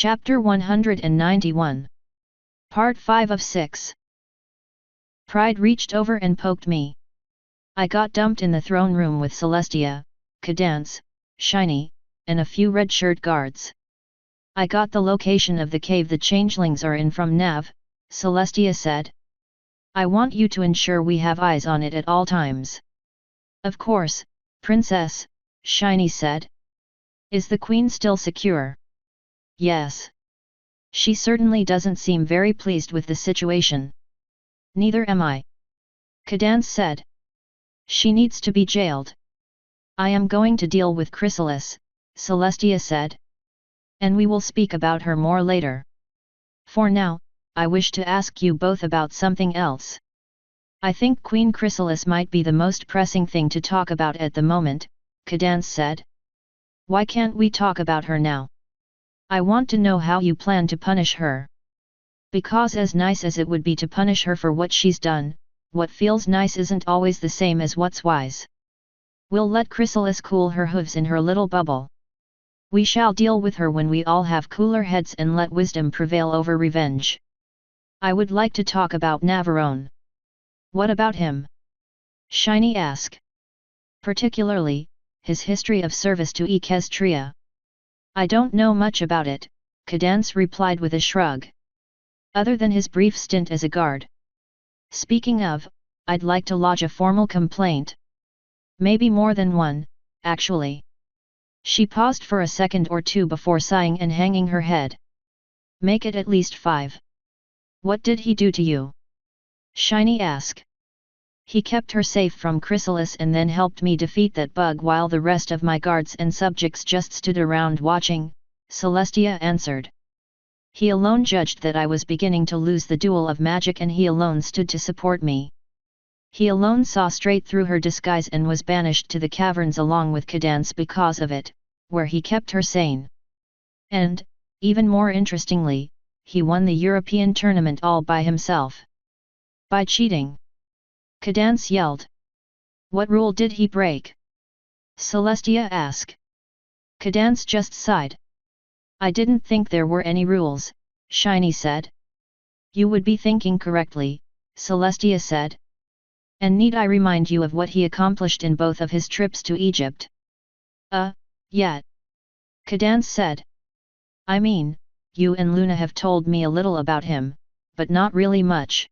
Chapter 191. Part 5 of 6. Pride reached over and poked me. I got dumped in the throne room with Celestia, Cadance, Shiny, and a few red shirt guards. I got the location of the cave the changelings are in from Nav, Celestia said. I want you to ensure we have eyes on it at all times. Of course, Princess, Shiny said. Is the Queen still secure? Yes. She certainly doesn't seem very pleased with the situation. Neither am I. Cadance said. She needs to be jailed. I am going to deal with Chrysalis, Celestia said. And we will speak about her more later. For now, I wish to ask you both about something else. I think Queen Chrysalis might be the most pressing thing to talk about at the moment, Cadance said. Why can't we talk about her now? I want to know how you plan to punish her. Because as nice as it would be to punish her for what she's done, what feels nice isn't always the same as what's wise. We'll let Chrysalis cool her hooves in her little bubble. We shall deal with her when we all have cooler heads and let wisdom prevail over revenge. I would like to talk about Navarone. What about him? Shiny asked. Particularly, his history of service to Equestria. I don't know much about it, Cadance replied with a shrug. Other than his brief stint as a guard. Speaking of, I'd like to lodge a formal complaint. Maybe more than one, actually. She paused for a second or two before sighing and hanging her head. Make it at least 5. What did he do to you? Shiny asked. He kept her safe from Chrysalis and then helped me defeat that bug while the rest of my guards and subjects just stood around watching, Celestia answered. He alone judged that I was beginning to lose the duel of magic and he alone stood to support me. He alone saw straight through her disguise and was banished to the caverns along with Cadance because of it, where he kept her sane. And, even more interestingly, he won the European tournament all by himself. By cheating. Cadance yelled. What rule did he break? Celestia asked. Cadance just sighed. I didn't think there were any rules, Shiny said. You would be thinking correctly, Celestia said. And need I remind you of what he accomplished in both of his trips to Egypt? Yeah. Cadance said. I mean, you and Luna have told me a little about him, but not really much.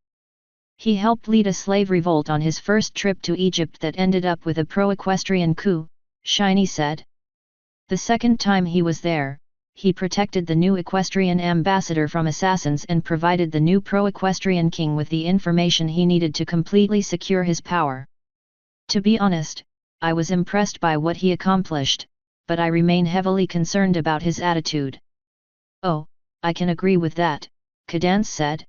He helped lead a slave revolt on his first trip to Egypt that ended up with a pro-equestrian coup, Shiny said. The second time he was there, he protected the new equestrian ambassador from assassins and provided the new pro-equestrian king with the information he needed to completely secure his power. To be honest, I was impressed by what he accomplished, but I remain heavily concerned about his attitude. Oh, I can agree with that, Cadance said.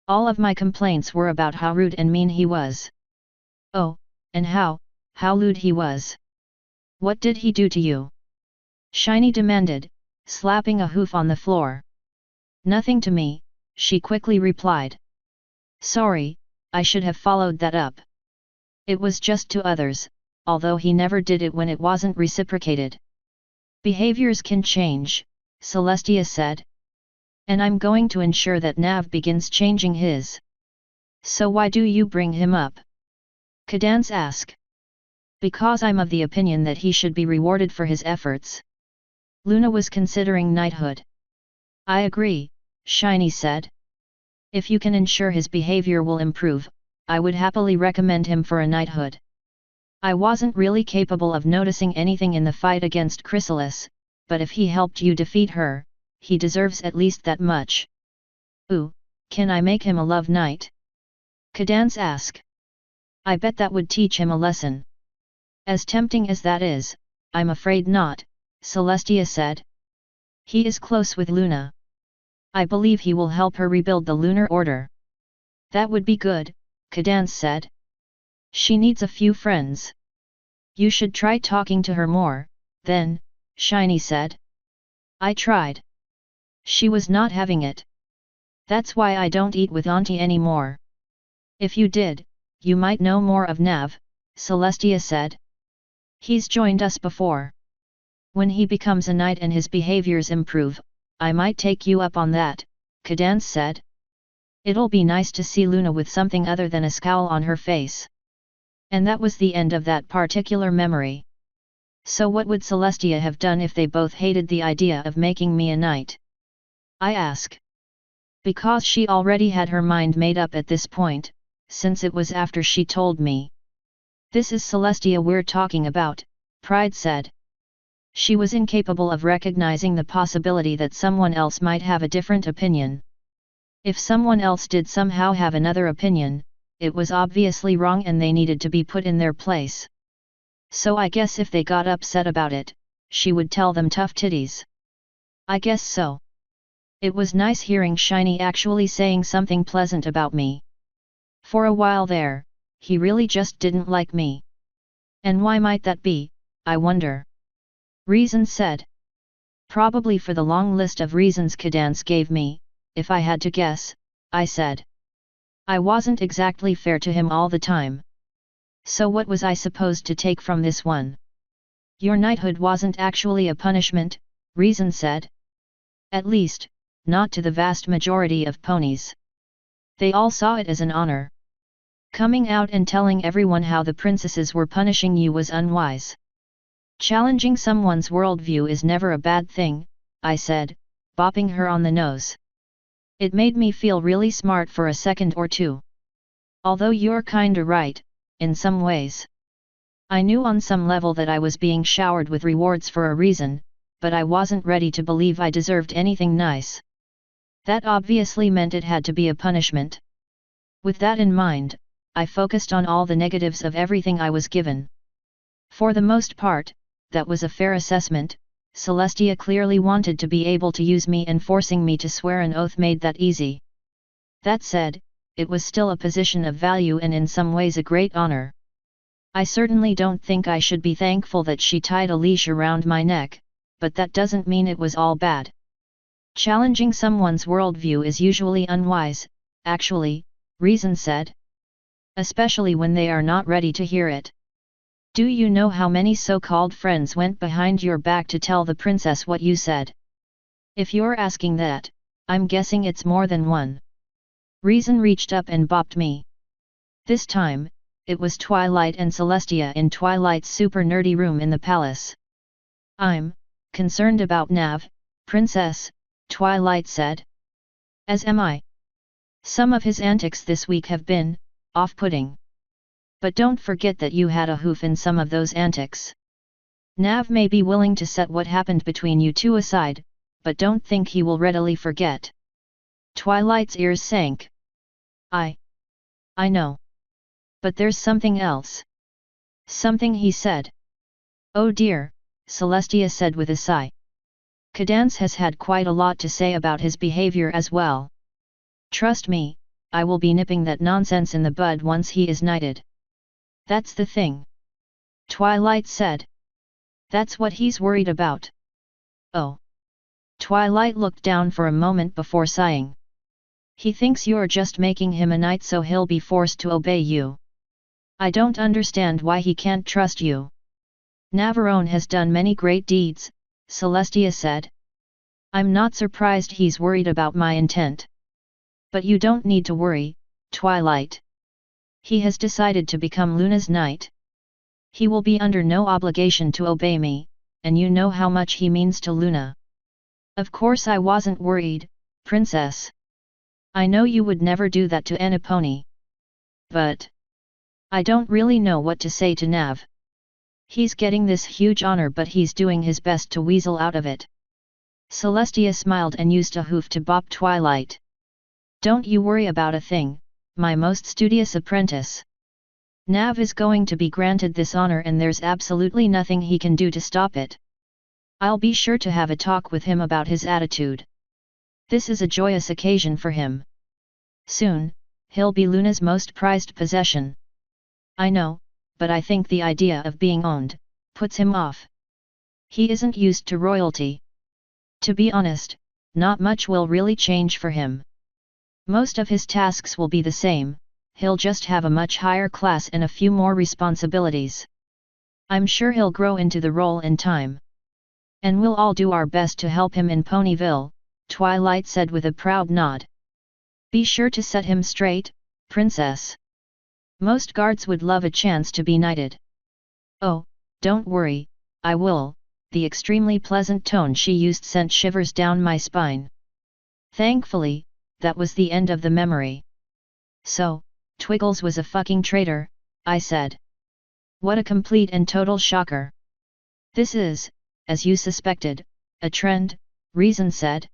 All of my complaints were about how rude and mean he was. Oh, and how lewd he was. What did he do to you? Shiny demanded, slapping a hoof on the floor. Nothing to me, she quickly replied. Sorry, I should have followed that up. It was just to others, although he never did it when it wasn't reciprocated. Behaviors can change, Celestia said. And I'm going to ensure that Nav begins changing his. So why do you bring him up? Cadance asked. Because I'm of the opinion that he should be rewarded for his efforts. Luna was considering knighthood. I agree, Shiny said. If you can ensure his behavior will improve, I would happily recommend him for a knighthood. I wasn't really capable of noticing anything in the fight against Chrysalis, but if he helped you defeat her, he deserves at least that much. Ooh, can I make him a love knight? Cadance asked. I bet that would teach him a lesson. As tempting as that is, I'm afraid not, Celestia said. He is close with Luna. I believe he will help her rebuild the Lunar Order. That would be good, Cadance said. She needs a few friends. You should try talking to her more, then, Shiny said. I tried. She was not having it. That's why I don't eat with Auntie anymore. If you did, you might know more of Nav, Celestia said. He's joined us before. When he becomes a knight and his behaviors improve, I might take you up on that, Cadance said. It'll be nice to see Luna with something other than a scowl on her face. And that was the end of that particular memory. So what would Celestia have done if they both hated the idea of making me a knight? I ask. Because she already had her mind made up at this point, since it was after she told me. This is Celestia we're talking about, Pride said. She was incapable of recognizing the possibility that someone else might have a different opinion. If someone else did somehow have another opinion, it was obviously wrong and they needed to be put in their place. So I guess if they got upset about it, she would tell them tough titties. I guess so. It was nice hearing Shiny actually saying something pleasant about me. For a while there, he really just didn't like me. And why might that be, I wonder? Reason said. Probably for the long list of reasons Cadance gave me, if I had to guess, I said. I wasn't exactly fair to him all the time. So what was I supposed to take from this one? Your knighthood wasn't actually a punishment, Reason said. At least, not to the vast majority of ponies. They all saw it as an honor. Coming out and telling everyone how the princesses were punishing you was unwise. Challenging someone's worldview is never a bad thing, I said, bopping her on the nose. It made me feel really smart for a second or two. Although you're kinda right, in some ways. I knew on some level that I was being showered with rewards for a reason, but I wasn't ready to believe I deserved anything nice. That obviously meant it had to be a punishment. With that in mind, I focused on all the negatives of everything I was given. For the most part, that was a fair assessment. Celestia clearly wanted to be able to use me, and forcing me to swear an oath made that easy. That said, it was still a position of value and in some ways a great honor. I certainly don't think I should be thankful that she tied a leash around my neck, but that doesn't mean it was all bad. Challenging someone's worldview is usually unwise, actually, Reason said. Especially when they are not ready to hear it. Do you know how many so-called friends went behind your back to tell the princess what you said? If you're asking that, I'm guessing it's more than one. Reason reached up and bopped me. This time, it was Twilight and Celestia in Twilight's super nerdy room in the palace. I'm concerned about Nav, princess, Twilight said. As am I. Some of his antics this week have been off-putting. But don't forget that you had a hoof in some of those antics. Nav may be willing to set what happened between you two aside, but don't think he will readily forget. Twilight's ears sank. I know. But there's something else. Something he said. Oh dear, Celestia said with a sigh. Cadance has had quite a lot to say about his behavior as well. Trust me, I will be nipping that nonsense in the bud once he is knighted. That's the thing. Twilight said. That's what he's worried about. Oh. Twilight looked down for a moment before sighing. He thinks you're just making him a knight so he'll be forced to obey you. I don't understand why he can't trust you. Navarone has done many great deeds, Celestia said. I'm not surprised he's worried about my intent. But you don't need to worry, Twilight. He has decided to become Luna's knight. He will be under no obligation to obey me, and you know how much he means to Luna. Of course I wasn't worried, princess. I know you would never do that to any pony. But I don't really know what to say to Nav. He's getting this huge honor, but he's doing his best to weasel out of it. Celestia smiled and used a hoof to bop Twilight. Don't you worry about a thing, my most studious apprentice. Nav is going to be granted this honor and there's absolutely nothing he can do to stop it. I'll be sure to have a talk with him about his attitude. This is a joyous occasion for him. Soon, he'll be Luna's most prized possession. I know, but I think the idea of being owned puts him off. He isn't used to royalty. To be honest, not much will really change for him. Most of his tasks will be the same, he'll just have a much higher class and a few more responsibilities. I'm sure he'll grow into the role in time. And we'll all do our best to help him in Ponyville, Twilight said with a proud nod. Be sure to set him straight, princess. Most guards would love a chance to be knighted. Oh, don't worry, I will. The extremely pleasant tone she used sent shivers down my spine. Thankfully, that was the end of the memory. So, Twiggles was a fucking traitor, I said. What a complete and total shocker. This is, as you suspected, a trend, Reason said.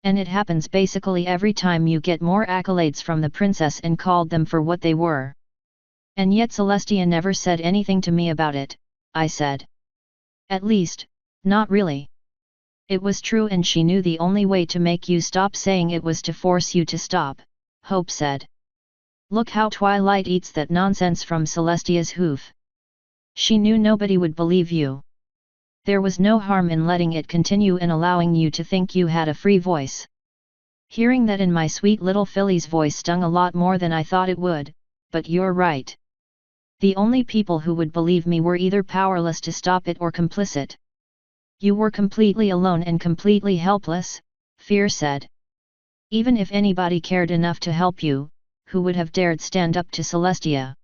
And it happens basically every time you get more accolades from the princess and called them for what they were. And yet Celestia never said anything to me about it, I said. At least, not really. It was true and she knew the only way to make you stop saying it was to force you to stop, Hope said. Look how Twilight eats that nonsense from Celestia's hoof. She knew nobody would believe you. There was no harm in letting it continue and allowing you to think you had a free voice. Hearing that in my sweet little filly's voice stung a lot more than I thought it would, but you're right. The only people who would believe me were either powerless to stop it or complicit. You were completely alone and completely helpless, Fear said. Even if anybody cared enough to help you, who would have dared stand up to Celestia?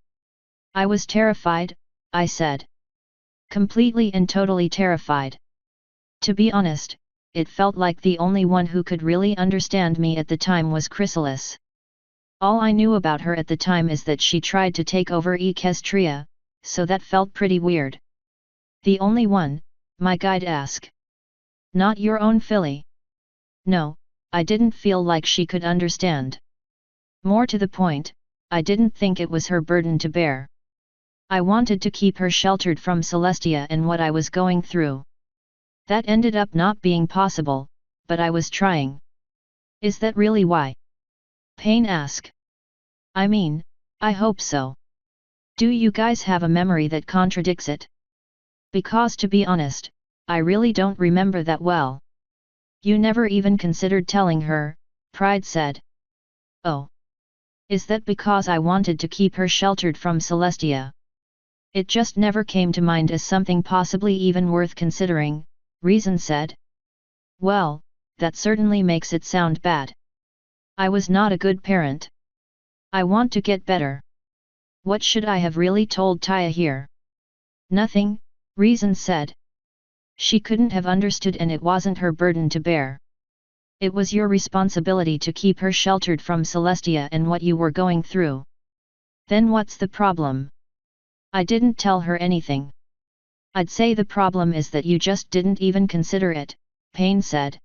I was terrified, I said. Completely and totally terrified. To be honest, it felt like the only one who could really understand me at the time was Chrysalis. All I knew about her at the time is that she tried to take over Equestria, so that felt pretty weird. The only one, my guide asked. Not your own filly? No, I didn't feel like she could understand. More to the point, I didn't think it was her burden to bear. I wanted to keep her sheltered from Celestia and what I was going through. That ended up not being possible, but I was trying. Is that really why? Pain asked. I mean, I hope so. Do you guys have a memory that contradicts it? Because to be honest, I really don't remember that well. You never even considered telling her, Pride said. Oh. Is that because I wanted to keep her sheltered from Celestia? It just never came to mind as something possibly even worth considering, Reason said. Well, that certainly makes it sound bad. I was not a good parent. I want to get better. What should I have really told Taya here? Nothing, Reason said. She couldn't have understood and it wasn't her burden to bear. It was your responsibility to keep her sheltered from Celestia and what you were going through. Then what's the problem? I didn't tell her anything. I'd say the problem is that you just didn't even consider it, Pain said.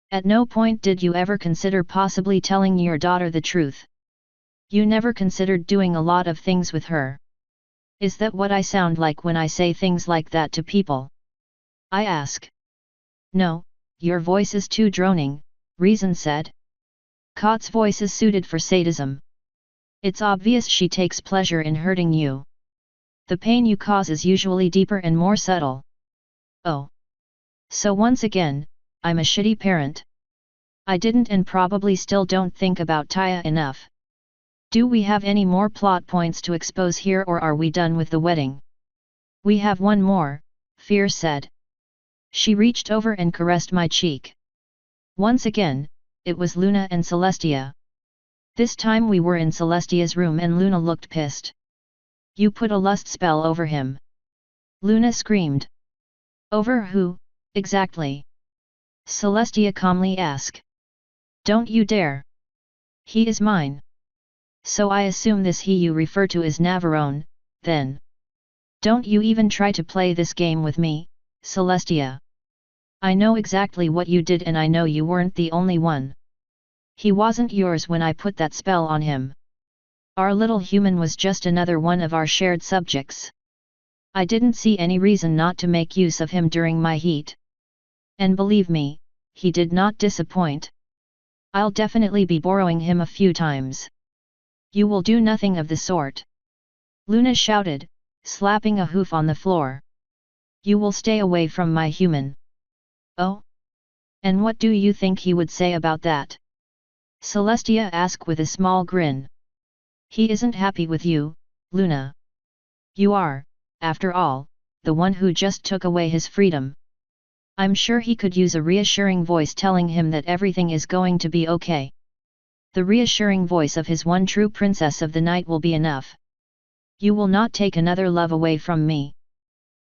At no point did you ever consider possibly telling your daughter the truth. You never considered doing a lot of things with her. Is that what I sound like when I say things like that to people? I ask. No, your voice is too droning, Reason said. Kot's voice is suited for sadism. It's obvious she takes pleasure in hurting you. The pain you cause is usually deeper and more subtle. Oh. So once again, I'm a shitty parent. I didn't and probably still don't think about Taya enough. Do we have any more plot points to expose here or are we done with the wedding? We have one more, Fear said. She reached over and caressed my cheek. Once again, it was Luna and Celestia. This time we were in Celestia's room and Luna looked pissed. You put a lust spell over him. Luna screamed. Over who, exactly? Celestia calmly asked. Don't you dare. He is mine. So I assume this he you refer to is Navarone, then. Don't you even try to play this game with me, Celestia. I know exactly what you did and I know you weren't the only one. He wasn't yours when I put that spell on him. Our little human was just another one of our shared subjects. I didn't see any reason not to make use of him during my heat. And believe me, he did not disappoint. I'll definitely be borrowing him a few times. You will do nothing of the sort. Luna shouted, slapping a hoof on the floor. You will stay away from my human. Oh? And what do you think he would say about that? Celestia asked with a small grin. He isn't happy with you, Luna. You are, after all, the one who just took away his freedom. I'm sure he could use a reassuring voice telling him that everything is going to be okay. The reassuring voice of his one true princess of the night will be enough. You will not take another love away from me.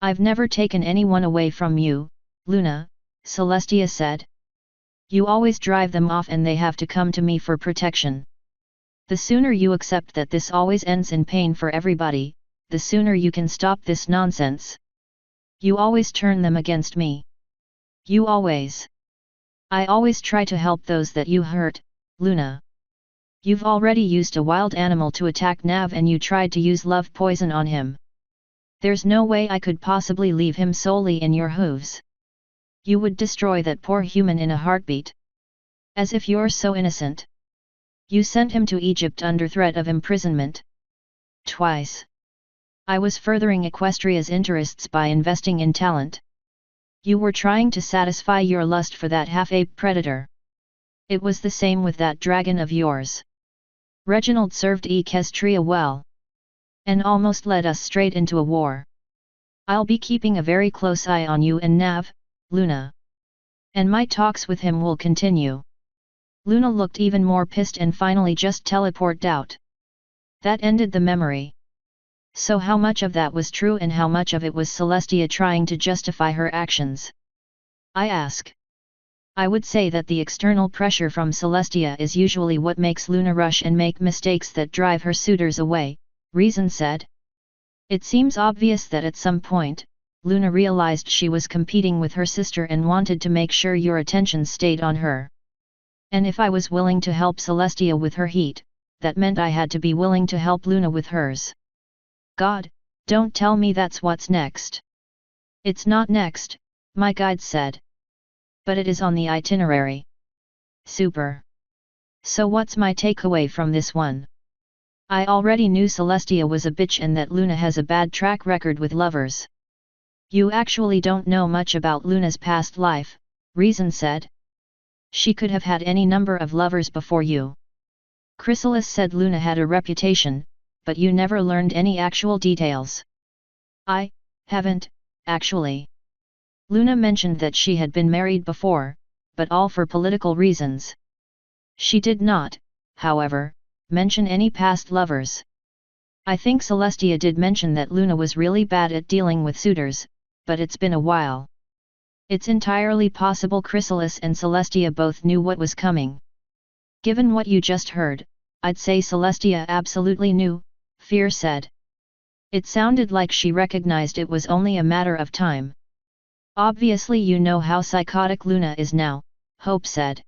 I've never taken anyone away from you, Luna, Celestia said. You always drive them off and they have to come to me for protection. The sooner you accept that this always ends in pain for everybody, the sooner you can stop this nonsense. You always turn them against me. You always. I always try to help those that you hurt, Luna. You've already used a wild animal to attack Nav and you tried to use love poison on him. There's no way I could possibly leave him solely in your hooves. You would destroy that poor human in a heartbeat. As if you're so innocent. You sent him to Egypt under threat of imprisonment. Twice. I was furthering Equestria's interests by investing in talent. You were trying to satisfy your lust for that half-ape predator. It was the same with that dragon of yours. Reginald served Equestria well. And almost led us straight into a war. I'll be keeping a very close eye on you and Nav, Luna. And my talks with him will continue. Luna looked even more pissed and finally just teleported out. That ended the memory. So how much of that was true and how much of it was Celestia trying to justify her actions? I ask. I would say that the external pressure from Celestia is usually what makes Luna rush and make mistakes that drive her suitors away, Reason said. It seems obvious that at some point, Luna realized she was competing with her sister and wanted to make sure your attention stayed on her. And if I was willing to help Celestia with her heat, that meant I had to be willing to help Luna with hers. God, don't tell me that's what's next. It's not next, my guide said. But it is on the itinerary. Super. So what's my takeaway from this one? I already knew Celestia was a bitch and that Luna has a bad track record with lovers. You actually don't know much about Luna's past life, Reason said. She could have had any number of lovers before you. Chrysalis said Luna had a reputation, but you never learned any actual details. I haven't, actually. Luna mentioned that she had been married before, but all for political reasons. She did not, however, mention any past lovers. I think Celestia did mention that Luna was really bad at dealing with suitors, but it's been a while. It's entirely possible Chrysalis and Celestia both knew what was coming. Given what you just heard, I'd say Celestia absolutely knew, Fear said. It sounded like she recognized it was only a matter of time. Obviously you know how psychotic Luna is now, Hope said.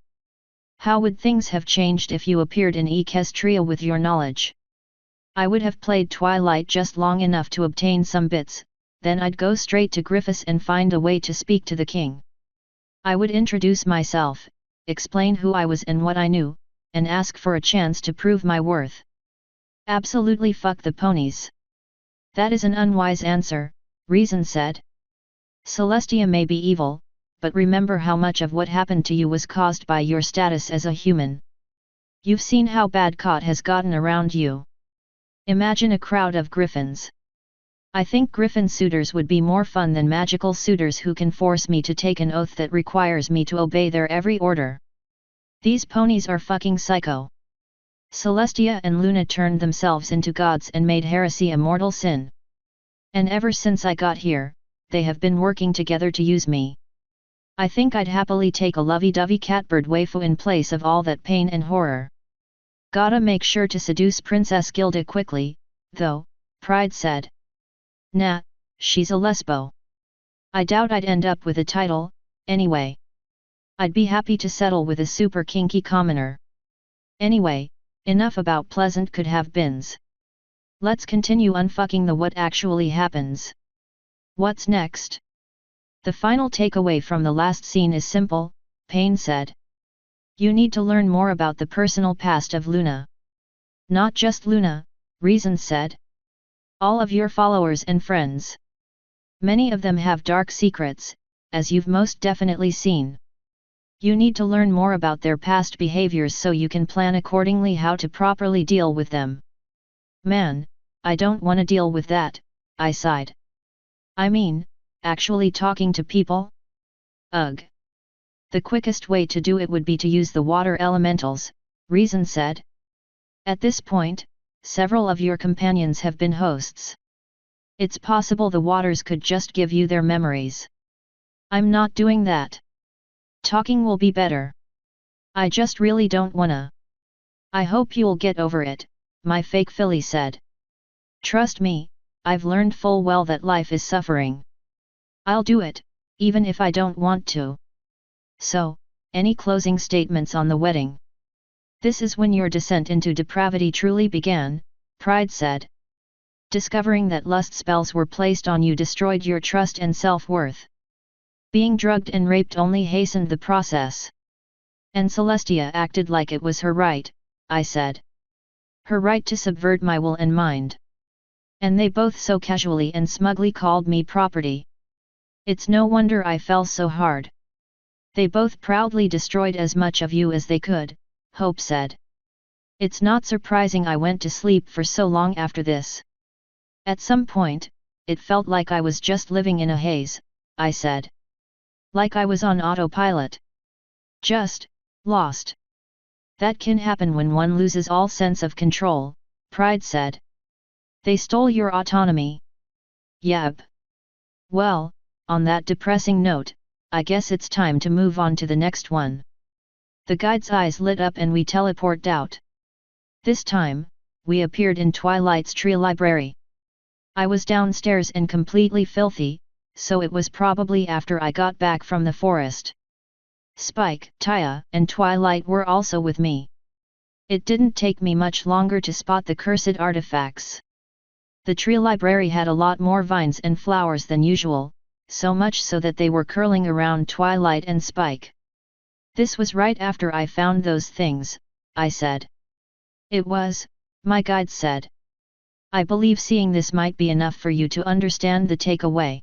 How would things have changed if you appeared in Equestria with your knowledge? I would have played Twilight just long enough to obtain some bits, then I'd go straight to Griffiths and find a way to speak to the king. I would introduce myself, explain who I was and what I knew, and ask for a chance to prove my worth. Absolutely fuck the ponies. That is an unwise answer, Reason said. Celestia may be evil, but remember how much of what happened to you was caused by your status as a human. You've seen how bad Cot has gotten around you. Imagine a crowd of griffins. I think griffin suitors would be more fun than magical suitors who can force me to take an oath that requires me to obey their every order. These ponies are fucking psycho. Celestia and Luna turned themselves into gods and made heresy a mortal sin. And ever since I got here, they have been working together to use me. I think I'd happily take a lovey-dovey catbird waifu in place of all that pain and horror. Gotta make sure to seduce Princess Gilda quickly, though, Pride said. Nah, she's a lesbo. I doubt I'd end up with a title, anyway. I'd be happy to settle with a super kinky commoner. Anyway, enough about pleasant could have beens. Let's continue unfucking the what actually happens. What's next? The final takeaway from the last scene is simple, Payne said. You need to learn more about the personal past of Luna. Not just Luna, Reason said. All of your followers and friends. Many of them have dark secrets, as you've most definitely seen. You need to learn more about their past behaviors so you can plan accordingly how to properly deal with them. Man, I don't want to deal with that, I sighed. I mean, actually talking to people? Ugh. The quickest way to do it would be to use the water elementals, Reason said. At this point, several of your companions have been hosts. It's possible the waters could just give you their memories. I'm not doing that. Talking will be better. I just really don't wanna. I hope you'll get over it, my fake filly said. Trust me, I've learned full well that life is suffering. I'll do it, even if I don't want to. So, any closing statements on the wedding? This is when your descent into depravity truly began, Pride said. Discovering that lust spells were placed on you destroyed your trust and self-worth. Being drugged and raped only hastened the process. And Celestia acted like it was her right, I said. Her right to subvert my will and mind. And they both so casually and smugly called me property. It's no wonder I fell so hard. They both proudly destroyed as much of you as they could, Hope said. It's not surprising I went to sleep for so long after this. At some point, it felt like I was just living in a haze, I said. Like I was on autopilot. Just lost. That can happen when one loses all sense of control, Pride said. They stole your autonomy. Yep. Well, on that depressing note, I guess it's time to move on to the next one. The guide's eyes lit up and we teleported out. This time, we appeared in Twilight's tree library. I was downstairs and completely filthy, so it was probably after I got back from the forest. Spike, Taya, and Twilight were also with me. It didn't take me much longer to spot the cursed artifacts. The tree library had a lot more vines and flowers than usual, so much so that they were curling around Twilight and Spike. This was right after I found those things, I said. It was, my guide said. I believe seeing this might be enough for you to understand the takeaway.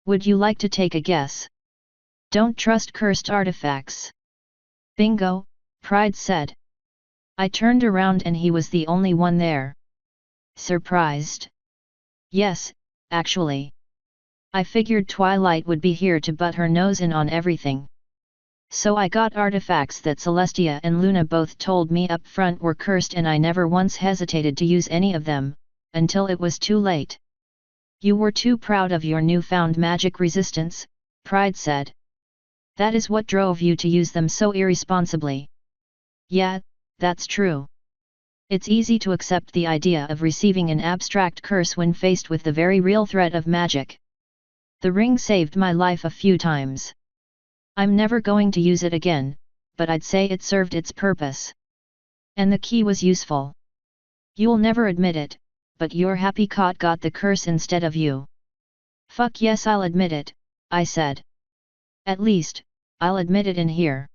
Would you like to take a guess? Don't trust cursed artifacts. Bingo, Pride said. I turned around and he was the only one there. Surprised? Yes, actually. I figured Twilight would be here to butt her nose in on everything. So I got artifacts that Celestia and Luna both told me up front were cursed and I never once hesitated to use any of them, until it was too late. You were too proud of your newfound magic resistance, Pride said. That is what drove you to use them so irresponsibly. Yeah, that's true. It's easy to accept the idea of receiving an abstract curse when faced with the very real threat of magic. The ring saved my life a few times. I'm never going to use it again, but I'd say it served its purpose. And the key was useful. You'll never admit it, but your happy cot got the curse instead of you. Fuck yes, I'll admit it, I said. At least, I'll admit it in here.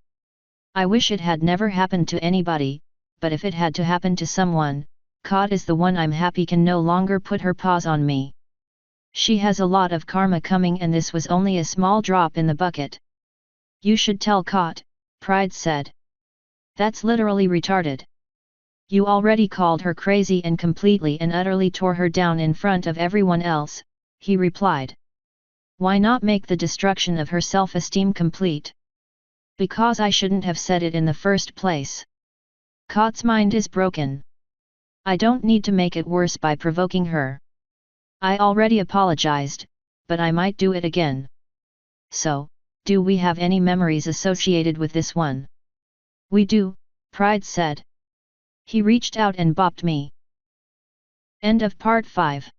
I wish it had never happened to anybody, but if it had to happen to someone, Cot is the one I'm happy can no longer put her paws on me. She has a lot of karma coming and this was only a small drop in the bucket. You should tell Cot, Pride said. That's literally retarded. You already called her crazy and completely and utterly tore her down in front of everyone else, he replied. Why not make the destruction of her self-esteem complete? Because I shouldn't have said it in the first place. Cot's mind is broken. I don't need to make it worse by provoking her. I already apologized, but I might do it again. So, do we have any memories associated with this one? We do, Pride said. He reached out and bopped me. End of part 5.